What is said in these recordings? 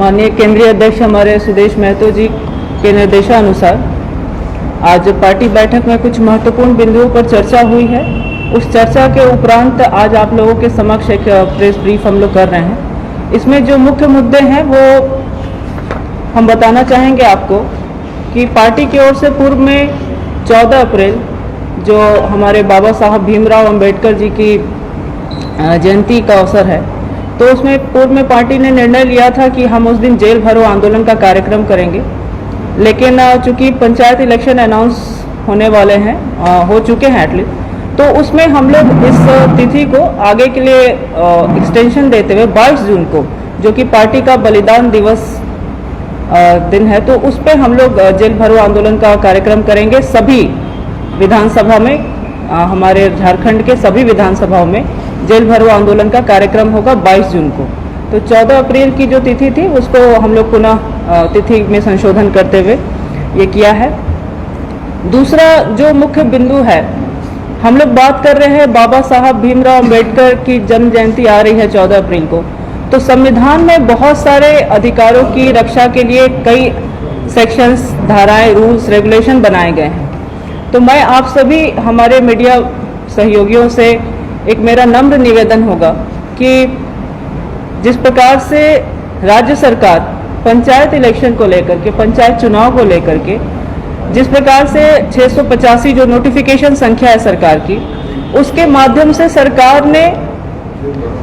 माननीय केंद्रीय अध्यक्ष हमारे सुदेश महतो जी के निर्देशानुसार आज पार्टी बैठक में कुछ महत्वपूर्ण बिंदुओं पर चर्चा हुई है। उस चर्चा के उपरांत आज आप लोगों के समक्ष एक प्रेस ब्रीफ हम लोग कर रहे हैं। इसमें जो मुख्य मुद्दे हैं वो हम बताना चाहेंगे आपको कि पार्टी की ओर से पूर्व में 14 अप्रैल जो हमारे बाबा साहब भीमराव अंबेडकर जी की जयंती का अवसर है, तो उसमें पूर्व में पार्टी ने निर्णय लिया था कि हम उस दिन जेल भरो आंदोलन का कार्यक्रम करेंगे। लेकिन चूंकि पंचायत इलेक्शन अनाउंस होने वाले हैं, हो चुके हैं एटलीस्ट, तो उसमें हम लोग इस तिथि को आगे के लिए एक्सटेंशन देते हुए 22 जून को, जो कि पार्टी का बलिदान दिवस दिन है, तो उस पर हम लोग जेल भरो आंदोलन का कार्यक्रम करेंगे। सभी विधानसभा में, हमारे झारखंड के सभी विधानसभाओं में जेल भरो आंदोलन का कार्यक्रम होगा 22 जून को। तो 14 अप्रैल की जो तिथि थी उसको हम लोग पुनः तिथि में संशोधन करते हुए ये किया है। दूसरा जो मुख्य बिंदु है, हम लोग बात कर रहे हैं बाबा साहब भीमराव अंबेडकर की जन्म जयंती आ रही है 14 अप्रैल को, तो संविधान में बहुत सारे अधिकारों की रक्षा के लिए कई सेक्शंस, धाराएं, रूल्स, रेगुलेशन बनाए गए हैं। तो मैं आप सभी हमारे मीडिया सहयोगियों से एक मेरा नम्र निवेदन होगा कि जिस प्रकार से राज्य सरकार पंचायत इलेक्शन को लेकर के, पंचायत चुनाव को लेकर के, जिस प्रकार से 685 जो नोटिफिकेशन संख्या है सरकार की, उसके माध्यम से सरकार ने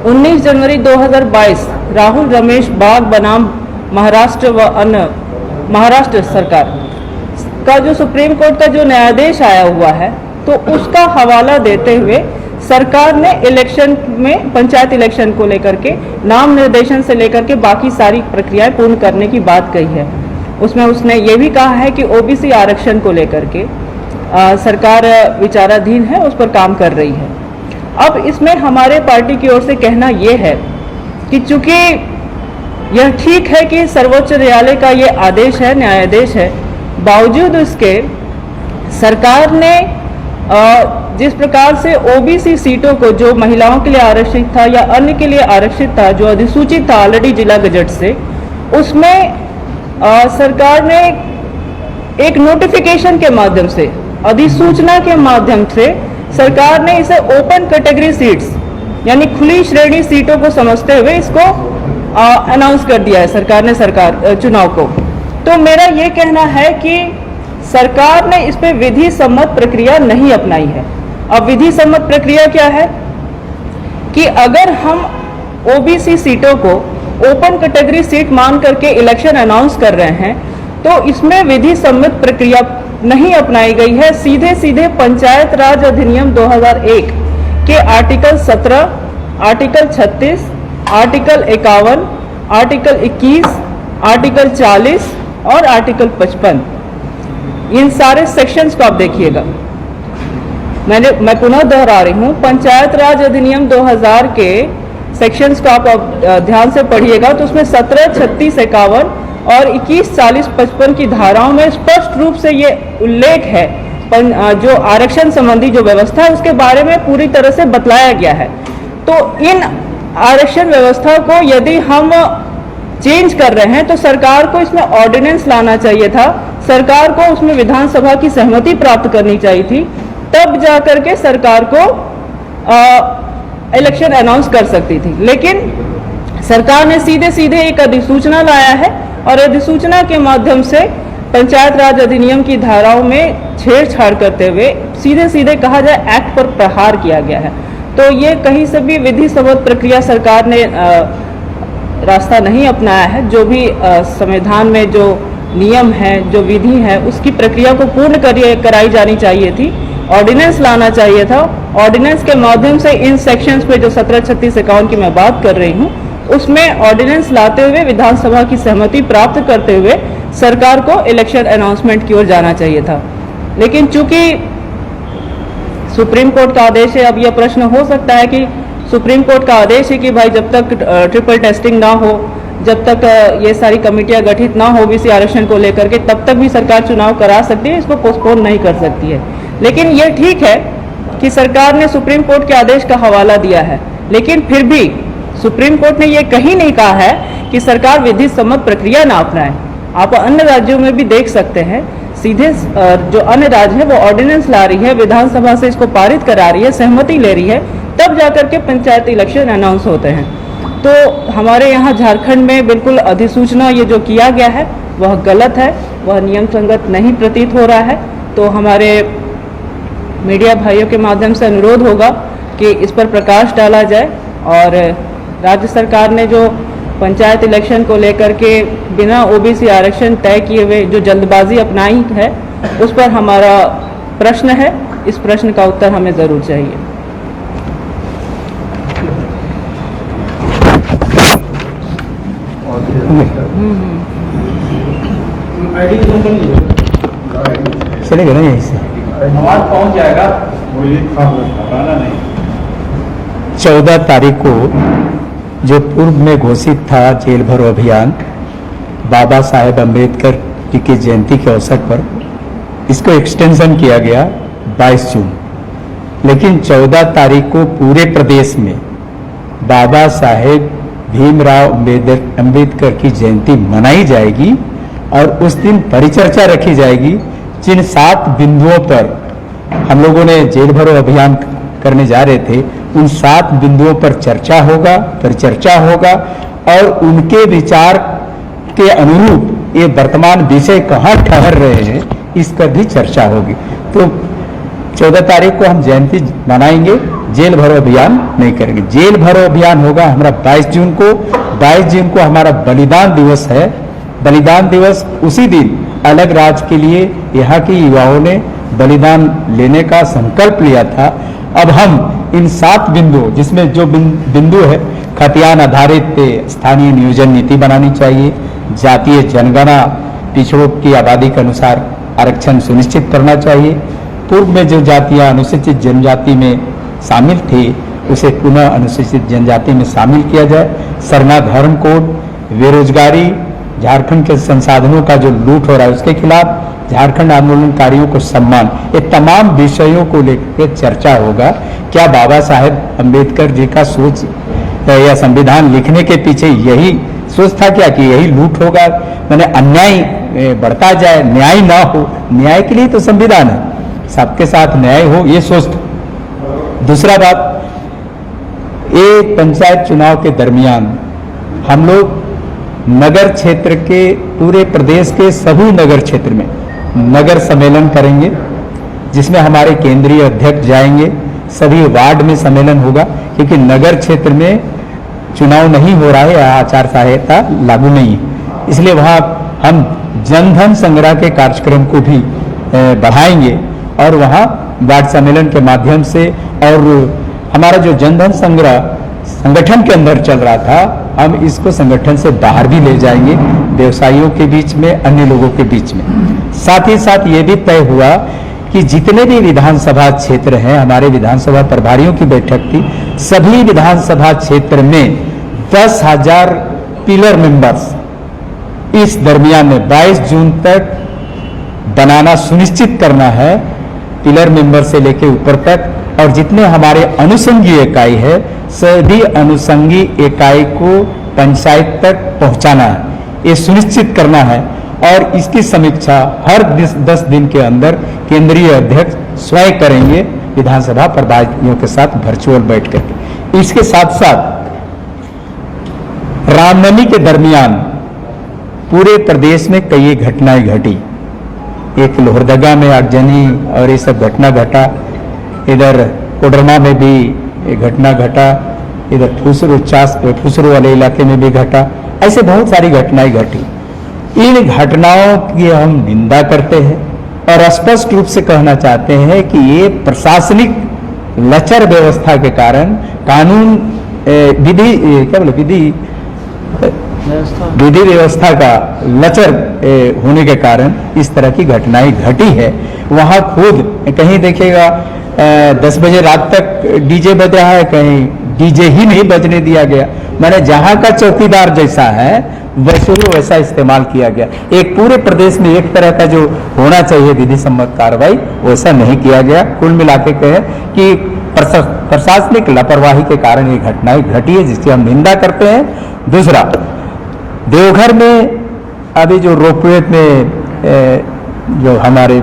19 जनवरी 2022 राहुल रमेश बाग बनाम महाराष्ट्र व अन्य महाराष्ट्र सरकार का जो सुप्रीम कोर्ट का जो न्यायाधीश आया हुआ है, तो उसका हवाला देते हुए सरकार ने इलेक्शन में, पंचायत इलेक्शन को लेकर के नाम निर्देशन से लेकर के बाकी सारी प्रक्रियाएं पूर्ण करने की बात कही है। उसमें उसने ये भी कहा है कि ओबीसी आरक्षण को लेकर के सरकार विचाराधीन है, उस पर काम कर रही है। अब इसमें हमारे पार्टी की ओर से कहना यह है कि चूंकि यह ठीक है कि सर्वोच्च न्यायालय का ये आदेश है, न्यायाधीश है, बावजूद उसके सरकार ने जिस प्रकार से ओबीसी सीटों को, जो महिलाओं के लिए आरक्षित था या अन्य के लिए आरक्षित था, जो अधिसूचित था ऑलरेडी जिला गजट से, उसमें सरकार ने एक नोटिफिकेशन के माध्यम से, अधिसूचना के माध्यम से सरकार ने इसे ओपन कैटेगरी सीट्स यानी खुली श्रेणी सीटों को समझते हुए इसको अनाउंस कर दिया है सरकार ने चुनाव को। तो मेरा ये कहना है कि सरकार ने इस पे विधि सम्मत प्रक्रिया नहीं अपनाई है। अब विधि सम्मत प्रक्रिया क्या है कि अगर हम ओबीसी सीटों को ओपन कैटेगरी सीट मान करके इलेक्शन अनाउंस कर रहे हैं, तो इसमें विधि सम्मत प्रक्रिया नहीं अपनाई गई है। सीधे सीधे पंचायत राज अधिनियम 2001 के article 17, article 36, article 51, article 21, article 40 और आर्टिकल 55, इन सारे सेक्शंस को आप देखिएगा। मैं पुनः दोहरा रही हूँ, पंचायत राज अधिनियम 2000 के सेक्शंस को आप ध्यान से पढ़िएगा, तो उसमें 17, 36, 51 और 21, 40, 55 की धाराओं में स्पष्ट रूप से ये उल्लेख है, जो आरक्षण संबंधी जो व्यवस्था है उसके बारे में पूरी तरह से बतलाया गया है। तो इन आरक्षण व्यवस्था को यदि हम चेंज कर रहे हैं तो सरकार को इसमें ऑर्डिनेंस लाना चाहिए था, सरकार को उसमें विधानसभा की सहमति प्राप्त करनी चाहिए थी, तब जाकर के सरकार को इलेक्शन अनाउंस कर सकती थी। लेकिन सरकार ने सीधे सीधे एक अधिसूचना लाया है और अधिसूचना के माध्यम से पंचायत राज अधिनियम की धाराओं में छेड़छाड़ करते हुए सीधे सीधे कहा जाए एक्ट पर प्रहार किया गया है। तो ये कहीं से भी विधि सम्मत प्रक्रिया सरकार ने रास्ता नहीं अपनाया है। जो भी संविधान में जो नियम है, जो विधि है, उसकी प्रक्रिया को पूर्ण कराई जानी चाहिए थी, ऑर्डिनेंस लाना चाहिए था। ऑर्डिनेंस के माध्यम से इन सेक्शंस पे जो 17, 36, 51 की मैं बात कर रही हूँ, उसमें ऑर्डिनेंस लाते हुए विधानसभा की सहमति प्राप्त करते हुए सरकार को इलेक्शन अनाउंसमेंट की ओर जाना चाहिए था। लेकिन चूंकि सुप्रीम कोर्ट का आदेश है, अब यह प्रश्न हो सकता है कि सुप्रीम कोर्ट का आदेश है कि भाई जब तक ट्रिपल टेस्टिंग ना हो, जब तक ये सारी कमेटियां गठित ना हो ओबीसी आरक्षण को लेकर के, तब तक भी सरकार चुनाव करा सकती है, इसको पोस्टपोन नहीं कर सकती है। लेकिन ये ठीक है कि सरकार ने सुप्रीम कोर्ट के आदेश का हवाला दिया है, लेकिन फिर भी सुप्रीम कोर्ट ने ये कहीं नहीं कहा है कि सरकार विधि सम्मत प्रक्रिया ना अपनाए। आप अन्य राज्यों में भी देख सकते हैं, सीधे जो अन्य राज्य है वो ऑर्डिनेंस ला रही है, विधानसभा से इसको पारित करा रही है, सहमति ले रही है, तब जाकर के पंचायत इलेक्शन अनाउंस होते हैं। तो हमारे यहाँ झारखंड में बिल्कुल अधिसूचना ये जो किया गया है वह गलत है, वह नियम संगत नहीं प्रतीत हो रहा है। तो हमारे मीडिया भाइयों के माध्यम से अनुरोध होगा कि इस पर प्रकाश डाला जाए और राज्य सरकार ने जो पंचायत इलेक्शन को लेकर के बिना ओबीसी आरक्षण तय किए हुए जो जल्दबाजी अपनाई है, उस पर हमारा प्रश्न है। इस प्रश्न का उत्तर हमें ज़रूर चाहिए। चलेगा ना यहीं से पहुंच जाएगा। 14 तारीख को जो पूर्व में घोषित था जेल भरो अभियान, बाबा साहेब अम्बेडकर जी की जयंती के अवसर पर इसको एक्सटेंशन किया गया 22 जून। लेकिन 14 तारीख को पूरे प्रदेश में बाबा साहेब भीमराव अम्बेडकर की जयंती मनाई जाएगी और उस दिन परिचर्चा रखी जाएगी। जिन 7 बिंदुओं पर हम लोगों ने जेल भरो अभियान करने जा रहे थे, उन 7 बिंदुओं पर चर्चा होगा, परिचर्चा होगा और उनके विचार के अनुरूप ये वर्तमान विषय कहाँ ठहर रहे हैं, इस पर भी चर्चा होगी। तो 14 तारीख को हम जयंती मनाएंगे, जेल भरो अभियान नहीं करेंगे। जेल भरो अभियान होगा हमारा 22 जून को। 22 जून को हमारा बलिदान दिवस है। बलिदान दिवस उसी दिन अलग राज्य के लिए यहाँ के युवाओं ने बलिदान लेने का संकल्प लिया था। अब हम इन 7 बिंदु, जिसमें जो बिंदु है, खतियान आधारित स्थानीय नियोजन नीति बनानी चाहिए, जातीय जनगणना, पिछड़ों की आबादी के अनुसार आरक्षण सुनिश्चित करना चाहिए, पूर्व में जो जातियां अनुसूचित जनजाति में शामिल थी उसे पुनः अनुसूचित जनजाति में शामिल किया जाए, सरना धर्म कोड, बेरोजगारी, झारखंड के संसाधनों का जो लूट हो रहा है उसके खिलाफ, झारखंड आंदोलनकारियों को सम्मान, ये तमाम विषयों को लेकर चर्चा होगा। क्या बाबा साहेब अम्बेडकर जी का सोच या संविधान लिखने के पीछे यही सोच था क्या कि यही लूट होगा, मैंने अन्याय बढ़ता जाए, न्याय ना हो? न्याय के लिए तो संविधान है, सबके साथ न्याय हो, ये सोच था। दूसरा बात, ये पंचायत चुनाव के दरमियान हम लोग नगर क्षेत्र के, पूरे प्रदेश के सभी नगर क्षेत्र में नगर सम्मेलन करेंगे, जिसमें हमारे केंद्रीय अध्यक्ष जाएंगे, सभी वार्ड में सम्मेलन होगा, क्योंकि नगर क्षेत्र में चुनाव नहीं हो रहा है, आचार संहिता लागू नहीं है, इसलिए वहाँ हम जनधन संग्रह के कार्यक्रम को भी बढ़ाएंगे और वहाँ वार्ड सम्मेलन के माध्यम से, और हमारा जो जनधन संग्रह संगठन के अंदर चल रहा था, हम इसको संगठन से बाहर भी ले जाएंगे, व्यवसायियों के बीच में, अन्य लोगों के बीच में। साथ ही साथ ये भी तय हुआ कि जितने भी विधानसभा क्षेत्र हैं, हमारे विधानसभा प्रभारियों की बैठक थी, सभी विधानसभा क्षेत्र में 10,000 पिलर मेंबर्स इस दरमियान में 22 जून तक बनाना सुनिश्चित करना है, पिलर मेंबर से लेकर ऊपर तक। और जितने हमारे अनुषंगी इकाई है, सभी अनुषंगी इकाई को पंचायत तक पहुंचाना है, ये सुनिश्चित करना है। और इसकी समीक्षा हर 10 दिन के अंदर केंद्रीय अध्यक्ष स्वयं करेंगे विधानसभा प्रभारियों के साथ वर्चुअल बैठ करके। इसके साथ साथ रामनवमी के दरमियान पूरे प्रदेश में कई घटनाएं घटी। एक लोहरदगा में आगजनी और ये सब घटना घटा, इधर कोडरमा में भी एक घटना घटा, इधर फुसरू वाले इलाके में भी घटा, ऐसे बहुत सारी घटनाएं घटी। इन घटनाओं की हम निंदा करते हैं और स्पष्ट रूप से कहना चाहते हैं कि ये प्रशासनिक लचर व्यवस्था के कारण, कानून विधि व्यवस्था का लचर होने के कारण इस तरह की घटनाएं घटी है। वहाँ खुद कहीं देखिएगा 10 बजे रात तक डीजे बज रहा है, कहीं डीजे ही नहीं बजने दिया गया। मैंने जहां का चौकीदार जैसा है वैसा इस्तेमाल किया गया। एक पूरे प्रदेश में एक तरह का जो होना चाहिए विधि सम्मत कार्रवाई, वैसा नहीं किया गया। कुल मिला के कहें कि प्रशासनिक लापरवाही के कारण ये घटनाएं घटी है, जिसकी हम निंदा करते हैं। दूसरा, देवघर में अभी जो रोपवे में जो हमारे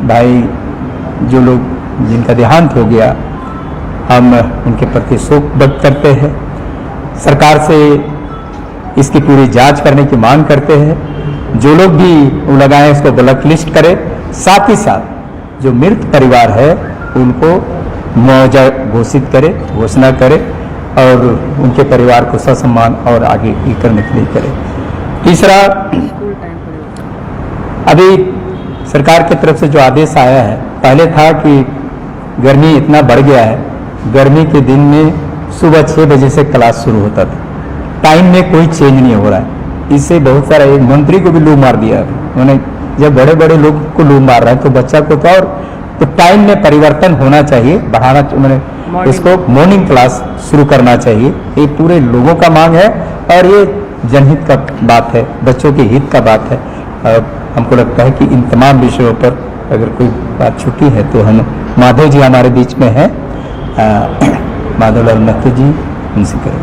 भाई जो लोग जिनका देहांत हो गया, हम उनके प्रति शोक व्यक्त करते हैं। सरकार से इसकी पूरी जांच करने की मांग करते हैं। जो लोग भी लगाए इसको ब्लैक लिस्ट करें। साथ ही साथ जो मृत परिवार है उनको मुआवजा घोषणा करे और उनके परिवार को ससम्मान और आगे की करने के लिए करे। तीसरा, अभी सरकार की तरफ से जो आदेश आया है, पहले था कि गर्मी इतना बढ़ गया है, गर्मी के दिन में सुबह 6 बजे से क्लास शुरू होता था, टाइम में कोई चेंज नहीं हो रहा है। इससे बहुत सारा, एक मंत्री को भी लू मार दिया उन्होंने। जब बड़े बड़े लोग को लू मार रहा है तो बच्चा को तो और तो टाइम में परिवर्तन होना चाहिए, बढ़ाना, उन्होंने इसको मॉर्निंग क्लास शुरू करना चाहिए। ये पूरे लोगों का मांग है और ये जनहित का बात है, बच्चों के हित का बात है। हमको लगता है कि इन तमाम विषयों पर अगर कोई बात छुट्टी है तो हम, माधव जी हमारे बीच में है, माधवलाल महतो जी, उनसे करें।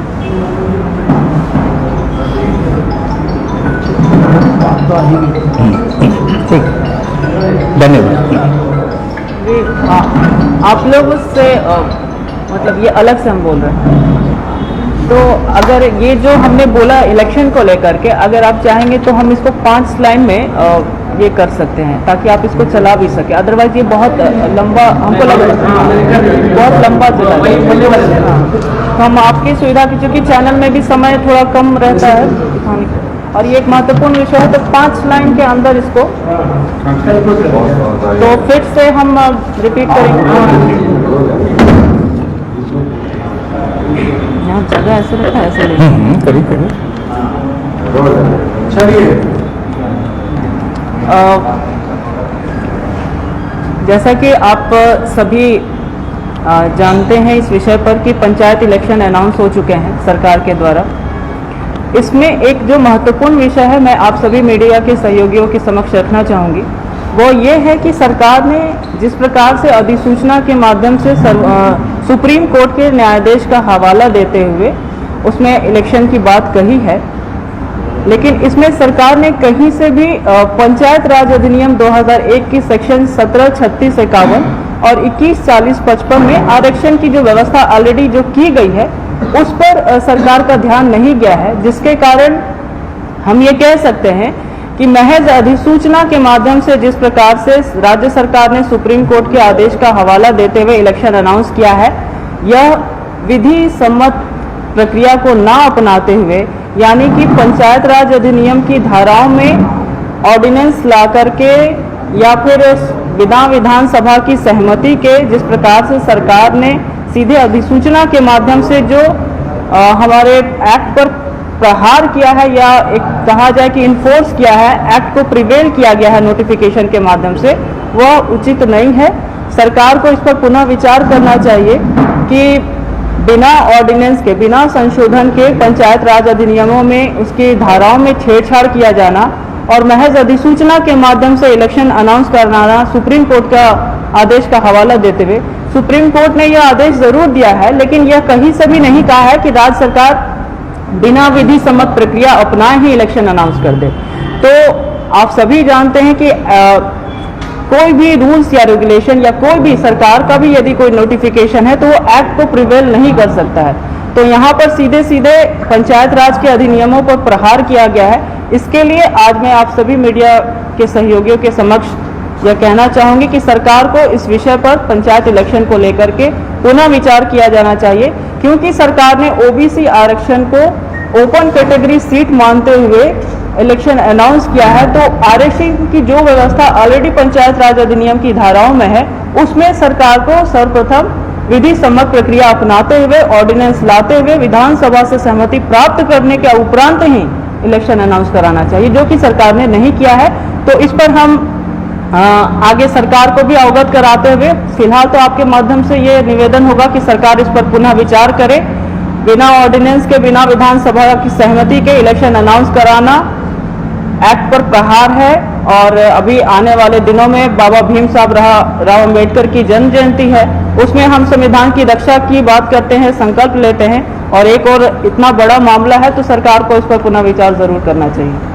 ठीक, धन्यवाद। आप लोग उससे मतलब ये अलग से हम बोल रहे हैं, तो अगर ये जो हमने बोला इलेक्शन को लेकर के, अगर आप चाहेंगे तो हम इसको 5 लाइन में ये कर सकते हैं ताकि आप इसको चला भी सके। अदरवाइज ये बहुत लंबा, हमको लग बहुत लंबा चला जाएगा। तो हम आपकी सुविधा की, चूँकि चैनल में भी समय थोड़ा कम रहता है दिखाने का, और ये एक महत्वपूर्ण विषय है, तो 5 लाइन के अंदर इसको तो फिर से हम रिपीट करेंगे। यहाँ जगह ऐसे रखा है, ऐसे नहीं करिए। जैसा कि आप सभी जानते हैं इस विषय पर कि पंचायत इलेक्शन अनाउंस हो चुके हैं सरकार के द्वारा। इसमें एक जो महत्वपूर्ण विषय है, मैं आप सभी मीडिया के सहयोगियों के समक्ष रखना चाहूँगी, वो ये है कि सरकार ने जिस प्रकार से अधिसूचना के माध्यम से सुप्रीम कोर्ट के न्यायाधीश का हवाला देते हुए उसमें इलेक्शन की बात कही है, लेकिन इसमें सरकार ने कहीं से भी पंचायत राज अधिनियम 2001 की सेक्शन 17, 36, 51 और 21, 40, 55 में आरक्षण की जो व्यवस्था ऑलरेडी जो की गई है उस पर सरकार का ध्यान नहीं गया है, जिसके कारण हम ये कह सकते हैं कि महज अधिसूचना के माध्यम से जिस प्रकार से राज्य सरकार ने सुप्रीम कोर्ट के आदेश का हवाला देते हुए इलेक्शन अनाउंस किया है, यह विधि सम्मत प्रक्रिया को ना अपनाते हुए, यानी कि पंचायत राज अधिनियम की धाराओं में ऑर्डिनेंस ला करके या फिर बिना विधानसभा की सहमति के जिस प्रकार से सरकार ने सीधे अधिसूचना के माध्यम से जो हमारे एक्ट पर प्रहार किया है, या एक कहा जाए कि इन्फोर्स किया है, एक्ट को प्रिवेल किया गया है नोटिफिकेशन के माध्यम से, वह उचित नहीं है। सरकार को इस पर पुनः विचार करना चाहिए कि बिना ऑर्डिनेंस के, बिना संशोधन के पंचायत राज अधिनियमों में उसकी धाराओं में छेड़छाड़ किया जाना और महज अधिसूचना के माध्यम से इलेक्शन अनाउंस करना, सुप्रीम कोर्ट का आदेश का हवाला देते हुए, सुप्रीम कोर्ट ने यह आदेश जरूर दिया है, लेकिन यह कहीं से भी नहीं कहा है कि राज्य सरकार बिना विधि सम्मत प्रक्रिया अपनाए ही इलेक्शन अनाउंस कर दे। तो आप सभी जानते हैं कि कोई भी रूल्स या रेगुलेशन या कोई भी सरकार का भी यदि कोई नोटिफिकेशन है तो वो एक्ट को प्रिवेल नहीं कर सकता है। तो यहाँ पर सीधे सीधे पंचायत राज के अधिनियमों पर प्रहार किया गया है। इसके लिए आज मैं आप सभी मीडिया के सहयोगियों के समक्ष यह कहना चाहूँगी कि सरकार को इस विषय पर पंचायत इलेक्शन को लेकर के पुनः विचार किया जाना चाहिए, क्योंकि सरकार ने ओबीसी आरक्षण को ओपन कैटेगरी सीट मानते हुए इलेक्शन अनाउंस किया है। तो आरक्षण की जो व्यवस्था ऑलरेडी पंचायत राज अधिनियम की धाराओं में है, उसमें सरकार को सर्वप्रथम विधि सम्मत प्रक्रिया अपनाते हुए, ऑर्डिनेंस लाते हुए, विधानसभा से सहमति प्राप्त करने के उपरांत ही इलेक्शन अनाउंस कराना चाहिए, जो कि सरकार ने नहीं किया है। तो इस पर हम आगे सरकार को भी अवगत कराते हुए, फिलहाल तो आपके माध्यम से ये निवेदन होगा कि सरकार इस पर पुनः विचार करे। बिना ऑर्डिनेंस के, बिना विधानसभा की सहमति के इलेक्शन अनाउंस कराना एक्ट पर प्रहार है। और अभी आने वाले दिनों में बाबा भीम साहब राव अम्बेडकर की जन्म जयंती है, उसमें हम संविधान की रक्षा की बात करते हैं, संकल्प लेते हैं, और एक और इतना बड़ा मामला है तो सरकार को इस पर पुनः विचार जरूर करना चाहिए।